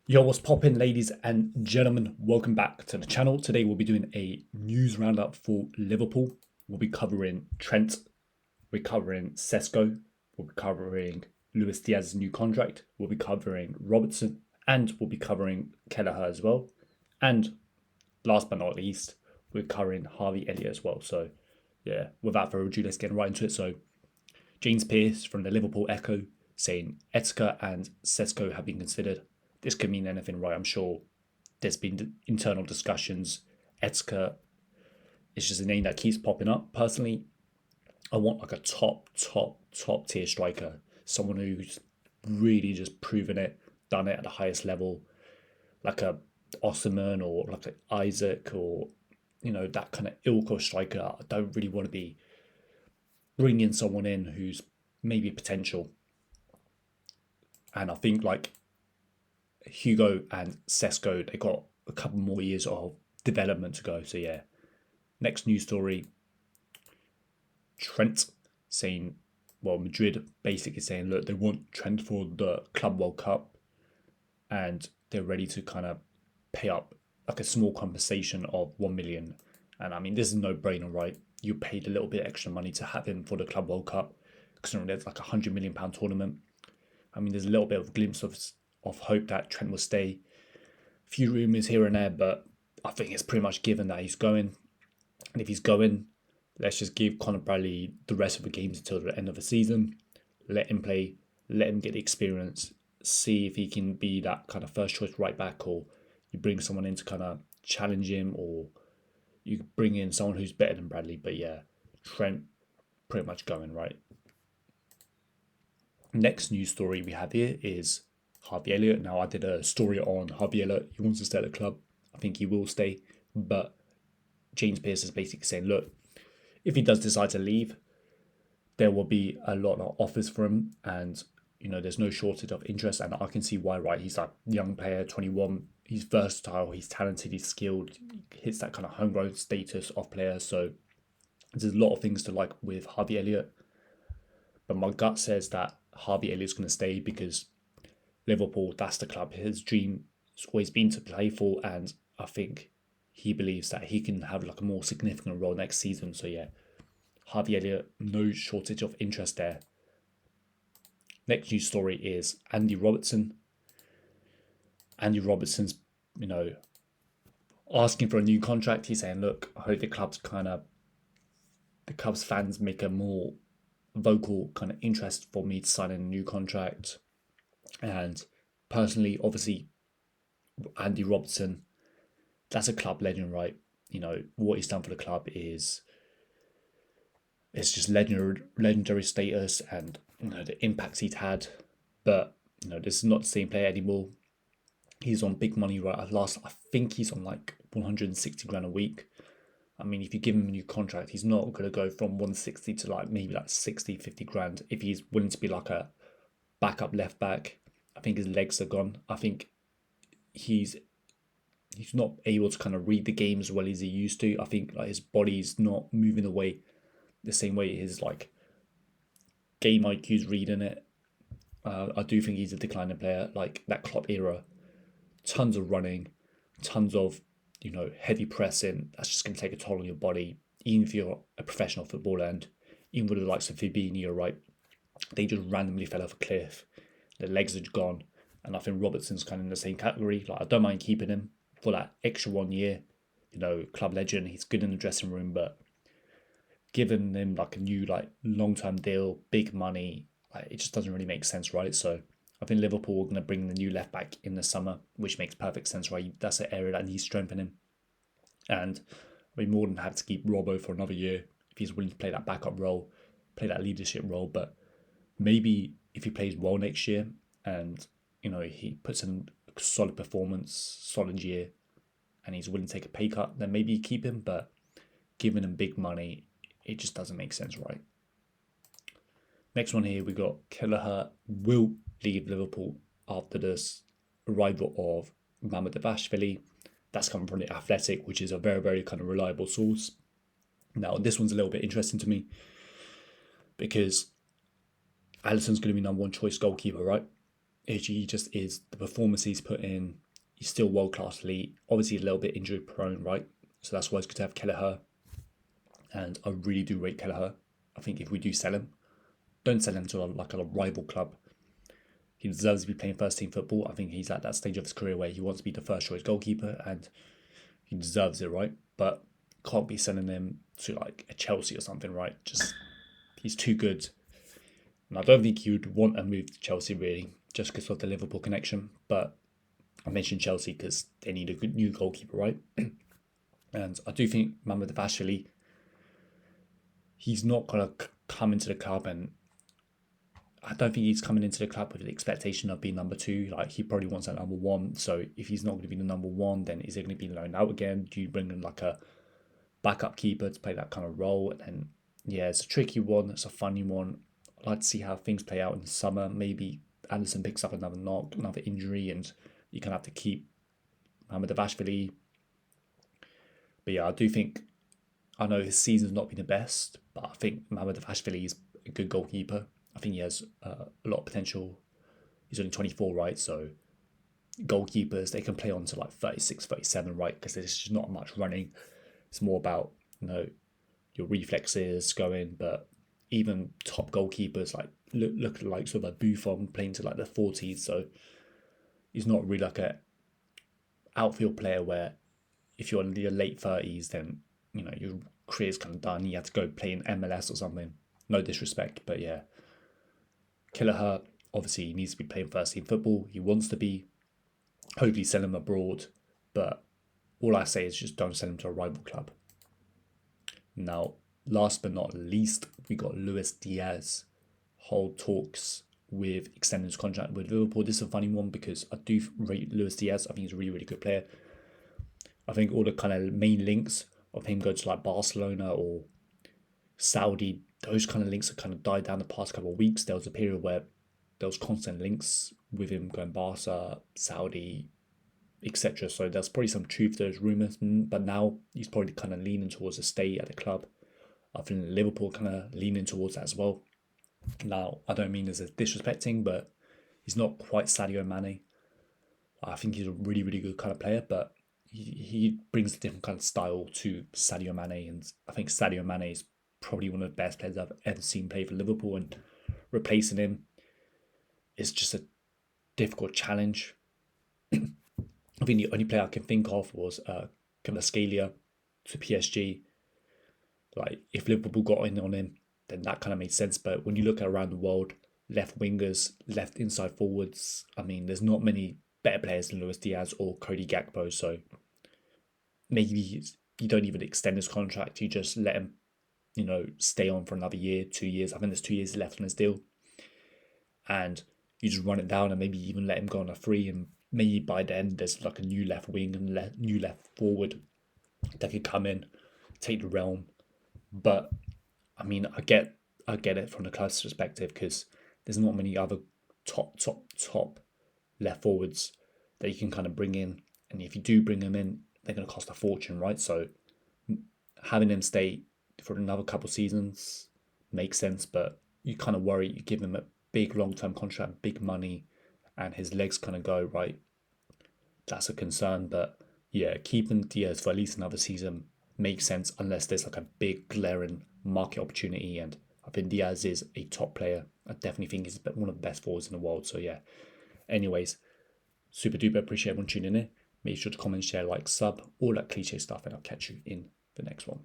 Yo, what's poppin', ladies and gentlemen? Welcome back to the channel. Today we'll be doing a news roundup for Liverpool. We'll be covering Trent, we're covering Sesko, we'll be covering Luis Diaz's new contract, we'll be covering Robertson, and we'll be covering Kelleher as well. And last but not least, we're covering Harvey Elliott as well. So, yeah, without further ado, let's get right into it. So, James Pearce from the Liverpool Echo saying Etika and Sesko have been considered. This could mean anything, right? I'm sure there's been internal discussions. Etika is just a name that keeps popping up. Personally, I want like a top tier striker, someone who's really just proven it, done it at the highest level, like a Osman or like an Isaac or that kind of ilk of striker. I don't really want to be bringing someone in who's maybe potential. And I think like Hugo and Sesko, they got a couple more years of development to go. So yeah. Next news story. Trent saying, well, Madrid basically saying, look, they want Trent for the Club World Cup, and they're ready to kind of pay up like a small compensation of 1 million. And I mean, this is no brainer, right? You paid a little bit extra money to have him for the Club World Cup, considering there's like £100 million tournament. I mean, there's a little bit of a glimpse of hope that Trent will stay. A few rumours here and there, but I think it's pretty much given that he's going. And if he's going, let's just give Conor Bradley the rest of the games until the end of the season. Let him play, let him get the experience, see if he can be that kind of first choice right back, or you bring someone in to kind of challenge him, or you bring in someone who's better than Bradley. But yeah, Trent pretty much going, right? Next news story we have here is Harvey Elliott. Now, I did a story on Harvey Elliott. He wants to stay at the club. I think he will stay. But James Pearce is basically saying, look, if he does decide to leave, there will be a lot of offers for him. And, there's no shortage of interest. And I can see why, right? He's like a young player, 21. He's versatile. He's talented. He's skilled. He hits that kind of homegrown status of player. So there's a lot of things to like with Harvey Elliott. But my gut says that Harvey Elliott's going to stay because Liverpool, that's the club his dream has always been to play for, and I think he believes that he can have like a more significant role next season. So yeah, Harvey Elliott, no shortage of interest there. Next news story is Andy Robertson. Andy Robertson's, asking for a new contract. He's saying, look, I hope the Cubs fans make a more vocal kind of interest for me to sign a new contract. And personally, obviously, Andy Robertson, that's a club legend, right? What he's done for the club is it's just legendary status, and the impacts he's had. But this is not the same player anymore. He's on big money right at last. I think he's on like 160 grand a week. I mean, if you give him a new contract, he's not going to go from 160 to like maybe like 60, 50 grand. If he's willing to be like a backup left back, I think his legs are gone. I think he's not able to kind of read the game as well as he used to. I think like his body's not moving away the same way his like game IQ's reading it. I do think he's a declining player. Like that Klopp era, tons of running, tons of heavy pressing. That's just going to take a toll on your body, even if you're a professional footballer. And even with the likes of Fabinho, right, they just randomly fell off a cliff. Their legs are gone. And I think Robertson's kind of in the same category. Like I don't mind keeping him for that extra 1 year. Club legend. He's good in the dressing room, but giving him like a new like long-term deal, big money, like, it just doesn't really make sense, right? So I think Liverpool are going to bring the new left back in the summer, which makes perfect sense, right? That's an area that needs strengthening. And I'd be more than happy to keep Robbo for another year if he's willing to play that backup role, play that leadership role. But maybe if he plays well next year and he puts in a solid performance, solid year, and he's willing to take a pay cut, then maybe you keep him. But giving him big money, it just doesn't make sense, right? Next one here, we got Kelleher will leave Liverpool after this arrival of Mamardashvili. That's coming from the Athletic, which is a very, very kind of reliable source. Now, this one's a little bit interesting to me because Alisson's going to be number one choice goalkeeper, right? He just is. The performance he's put in, he's still world-class elite. Obviously a little bit injury prone, right? So that's why it's good to have Kelleher. And I really do rate Kelleher. I think if we do sell him, don't sell him to a rival club. He deserves to be playing first team football. I think he's at that stage of his career where he wants to be the first choice goalkeeper and he deserves it, right? But can't be sending him to like a Chelsea or something, right? Just he's too good. And I don't think he would want to move to Chelsea really, just because of the Liverpool connection. But I mentioned Chelsea because they need a good new goalkeeper, right? And I do think Mamardashvili, he's not gonna come into the club, and I don't think he's coming into the club with the expectation of being number two. Like he probably wants that number one. So if he's not going to be the number one, then is he going to be loaned out again? Do you bring in like a backup keeper to play that kind of role? And yeah, it's a tricky one. It's a funny one. I'd like to see how things play out in the summer. Maybe Anderson picks up another knock, another injury, and you can have to keep Mamardashvili. But yeah, I do think, I know his season's not been the best, but I think Mamardashvili is a good goalkeeper. I think he has a lot of potential. He's only 24, right? So goalkeepers, they can play on to like 36, 37, right? Because there's just not much running. It's more about, your reflexes going. But even top goalkeepers, like look at like sort of like Buffon playing to like the 40s. So he's not really like a outfield player where if you're in your late 30s, then, your career's kind of done. You have to go play in MLS or something. No disrespect, but yeah. Kelleher, obviously, he needs to be playing first team football. He wants to be. Hopefully, sell him abroad. But all I say is just don't send him to a rival club. Now, last but not least, we got Luis Diaz. Hold talks with extending his contract with Liverpool. This is a funny one because I do rate Luis Diaz. I think he's a really, really good player. I think all the kind of main links of him going to like Barcelona or Saudi, those kind of links have kind of died down the past couple of weeks. There was a period where there was constant links with him going Barca, Saudi, etc. So there's probably some truth to those rumours, but now he's probably kind of leaning towards a stay at the club. I think Liverpool kind of leaning towards that as well. Now, I don't mean this as disrespecting, but he's not quite Sadio Mane. I think he's a really, really good kind of player, but he brings a different kind of style to Sadio Mane, and I think Sadio Mane is probably one of the best players I've ever seen play for Liverpool, and replacing him is just a difficult challenge. I think the only player I can think of was Kelleher to PSG. Like, if Liverpool got in on him, then that kind of made sense. But when you look at around the world, left wingers, left inside forwards, I mean, there's not many better players than Luis Diaz or Cody Gakpo. So maybe you don't even extend his contract. You just let him, stay on for another year, 2 years. I think there's 2 years left on his deal. And you just run it down and maybe even let him go on a free. And maybe by then there's like a new left wing and new left forward that could come in, take the realm. But I mean, I get it from the club's perspective because there's not many other top left forwards that you can kind of bring in. And if you do bring them in, they're going to cost a fortune, right? So having them stay for another couple of seasons makes sense, but you kind of worry you give him a big long-term contract, big money, and his legs kind of go, right? That's a concern. But yeah, keeping Diaz for at least another season makes sense unless there's like a big glaring market opportunity. And I think Diaz is a top player. I definitely think he's one of the best forwards in the world. So yeah. Anyways, super duper appreciate everyone tuning in. Make sure to comment, share, like, sub, all that cliche stuff, and I'll catch you in the next one.